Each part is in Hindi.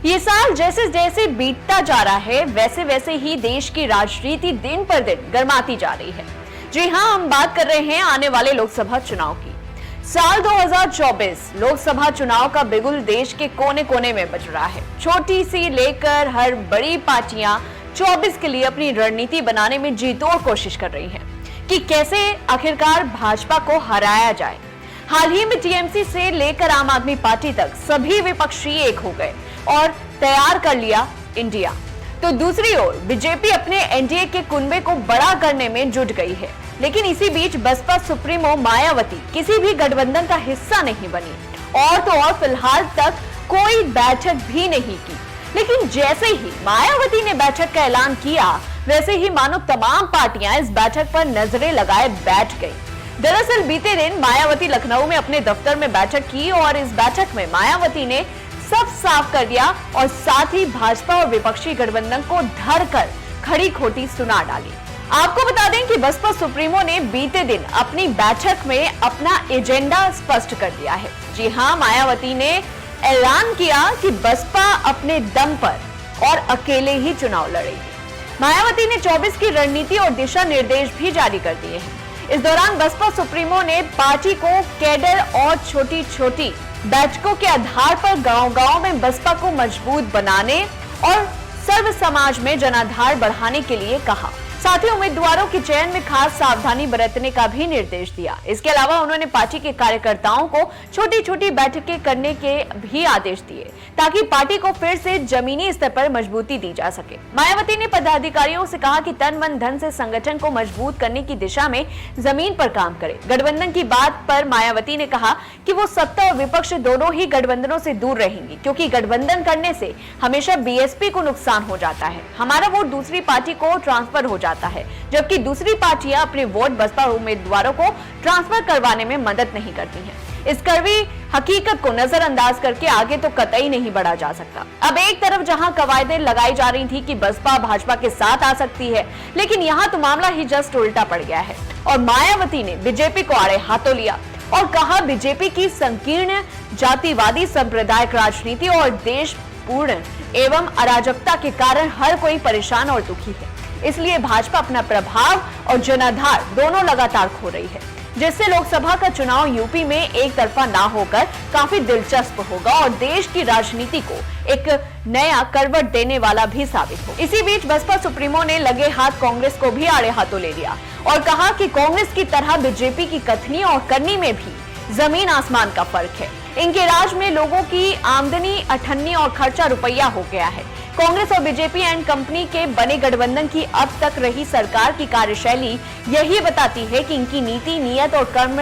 ये साल जैसे जैसे बीतता जा रहा है वैसे वैसे ही देश की राजनीति दिन पर दिन गर्माती जा रही है। जी हां, हम बात कर रहे हैं आने वाले लोकसभा चुनाव की। साल 2024 लोकसभा चुनाव का बिगुल देश के कोने कोने में बज रहा है। छोटी सी लेकर हर बड़ी पार्टियां 24 के लिए अपनी रणनीति बनाने में जीतोड़ कोशिश कर रही हैं कि कैसे आखिरकार भाजपा को हराया जाए। हाल ही में टीएमसी से लेकर आम आदमी पार्टी तक सभी विपक्षी एक हो गए और तैयार कर लिया इंडिया। तो दूसरी ओर बीजेपी अपने एनडीए के कुनबे को बड़ा करने में जुट गई है। लेकिन इसी बीच बसपा सुप्रीमो मायावती किसी भी गठबंधन का हिस्सा नहीं बनी और तो और फिलहाल तक कोई बैठक भी नहीं की। लेकिन जैसे ही मायावती ने बैठक का ऐलान किया वैसे ही मानो तमाम पार्टियां इस बैठक पर नजरें लगाए बैठ गई। दरअसल बीते दिन मायावती लखनऊ में अपने दफ्तर में बैठक की और इस बैठक में मायावती ने सब साफ कर दिया और साथ ही भाजपा और विपक्षी गठबंधन को धरकर खड़ी खोटी सुना डाली। आपको बता दें कि बसपा सुप्रीमो ने बीते दिन अपनी बैठक में अपना एजेंडा स्पष्ट कर दिया है। जी हां, मायावती ने ऐलान किया कि बसपा अपने दम पर और अकेले ही चुनाव लड़ेगी। मायावती ने 24 की रणनीति और दिशा निर्देश भी जारी कर दिए हैं। इस दौरान बसपा सुप्रीमो ने पार्टी को कैडर और छोटी छोटी बैठकों के आधार पर गांव-गांव में बसपा को मजबूत बनाने और सर्व समाज में जनाधार बढ़ाने के लिए कहा। साथ ही उम्मीदवारों के चयन में खास सावधानी बरतने का भी निर्देश दिया। इसके अलावा उन्होंने पार्टी के कार्यकर्ताओं को छोटी छोटी बैठकें करने के भी आदेश दिए ताकि पार्टी को फिर से जमीनी स्तर पर मजबूती दी जा सके। मायावती ने पदाधिकारियों से कहा कि तन मन धन से संगठन को मजबूत करने की दिशा में जमीन पर काम करे। गठबंधन की बात पर मायावती ने कहा कि वो सत्ता और विपक्ष दोनों ही गठबंधनों से दूर रहेंगी, क्योंकि गठबंधन करने से हमेशा बीएसपी को नुकसान हो जाता है। हमारा वोट दूसरी पार्टी को ट्रांसफर हो जाता है, जबकि दूसरी पार्टियां अपने वोट बसपा उम्मीदवारों को ट्रांसफर करवाने में मदद नहीं करती हैं। इस कड़वी हकीकत को नजरअंदाज करके आगे तो कतई नहीं बढ़ा जा सकता। अब एक तरफ जहां कवायदें लगाई जा रही थी कि बसपा भाजपा के साथ आ सकती है, लेकिन यहां तो मामला ही जस्ट उल्टा पड़ गया है और मायावती ने बीजेपी को आड़े हाथों लिया और कहा बीजेपी की संकीर्ण जातिवादी सांप्रदायिक राजनीति और देश पूर्ण एवं अराजकता के कारण हर कोई परेशान और दुखी है। इसलिए भाजपा अपना प्रभाव और जनाधार दोनों लगातार खो रही है, जिससे लोकसभा का चुनाव यूपी में एक तरफा ना होकर काफी दिलचस्प होगा और देश की राजनीति को एक नया करवट देने वाला भी साबित हो। इसी बीच बसपा सुप्रीमो ने लगे हाथ कांग्रेस को भी आड़े हाथों ले लिया और कहा कि कांग्रेस की तरह बीजेपी की कथनी और करनी में भी जमीन आसमान का फर्क है। इनके राज में लोगों की आमदनी अठन्नी और खर्चा रुपया हो गया है। कांग्रेस और बीजेपी एंड कंपनी के बने गठबंधन की अब तक रही सरकार की कार्यशैली यही बताती है कि इनकी नीति, नियत और कर्म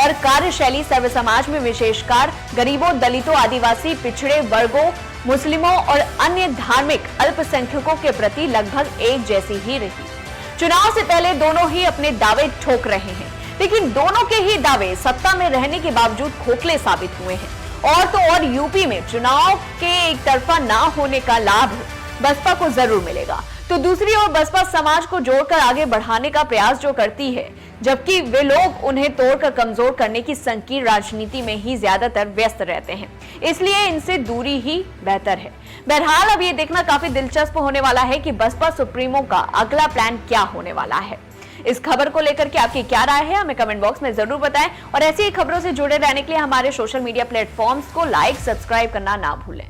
और कार्यशैली सर्व समाज में विशेषकर गरीबों, दलितों, आदिवासी, पिछड़े वर्गों, मुस्लिमों और अन्य धार्मिक अल्पसंख्यकों के प्रति लगभग एक जैसी ही रही। चुनाव से पहले दोनों ही अपने दावे ठोक रहे हैं, लेकिन दोनों के ही दावे सत्ता में रहने के बावजूद खोखले साबित हुए हैं। और तो और यूपी में चुनाव के एक तरफा ना होने का लाभ बसपा को जरूर मिलेगा, तो दूसरी ओर बसपा समाज को जोड़कर आगे बढ़ाने का प्रयास जो करती है, जबकि वे लोग उन्हें तोड़कर कमजोर करने की संकीर्ण राजनीति में ही ज्यादातर व्यस्त रहते हैं। इसलिए इनसे दूरी ही बेहतर है। बहरहाल अब ये देखना काफी दिलचस्प होने वाला है कि बसपा सुप्रीमो का अगला प्लान क्या होने वाला है। इस खबर को लेकर के आपकी क्या राय है, हमें कमेंट बॉक्स में जरूर बताएं और ऐसी ही खबरों से जुड़े रहने के लिए हमारे सोशल मीडिया प्लेटफॉर्म्स को लाइक, सब्सक्राइब करना ना भूलें।